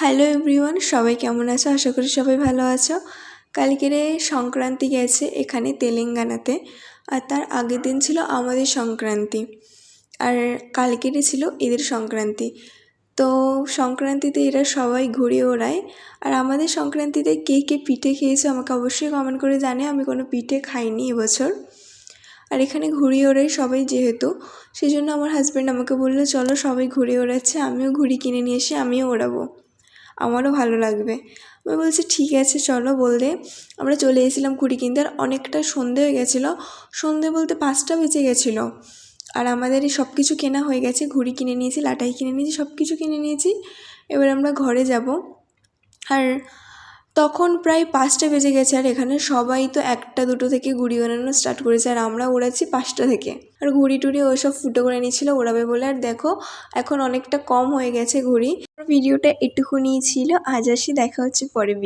Hello everyone, সবাই কেমন আছো? আশা করি সবাই ভালো আছো। কালকেরে সংক্রান্তি গেছে এখানে তেলেঙ্গানাতে, আর তার আগের দিন ছিল আমাদের সংক্রান্তি, আর কালকেরে ছিল এদের সংক্রান্তি। তো সংক্রান্তিতে এরা সবাই ঘুরে ওড়ায়। আর আমাদের সংক্রান্তিতে কে কে পিঠে খেয়েছে আমাকে অবশ্যই কমেন্ট করে জানে। আমি কোনো পিঠে খাইনি এবছর। আর এখানে ঘুড়ি ওড়াই সবাই যেহেতু, সেই জন্য আমার হাজব্যান্ড আমাকে বললো চলো সবাই ঘুড়ি ওড়াচ্ছে, আমিও ঘুড়ি কিনে নিয়ে এসে আমিও ওড়াবো, আমারও ভালো লাগবে। আমি বলছি ঠিক আছে চলো বলতে আমরা চলে এসেছিলাম ঘুড়ি কিনতে। আর অনেকটা সন্ধে হয়ে গেছিলো, সন্ধে বলতে 5টা বেজে গেছিলো। আর আমাদের এই সব কিছু কেনা হয়ে গেছে, ঘুড়ি কিনে নিয়েছি, লাটাই কিনে নিয়েছি, সব কিছু কিনে নিয়েছি। এবার আমরা ঘরে যাব। আর তখন প্রায় 5টা বেজে গেছে, আর এখানে সবাই তো 1টা 2টো থেকে ঘুড়ি ওড়ানো স্টার্ট করেছে, আর আমরা ওড়াচ্ছি 5টা থেকে। আর ঘুড়ি টুড়ি ওইসব ফুটো করে নিচ্ছিল ওড়াবে বলে। আর দেখো এখন অনেকটা কম হয়ে গেছে ঘুড়ি। ভিডিওটা এটুকুনি ছিল, আজ আসি, দেখা হচ্ছে পরে ভিডিও।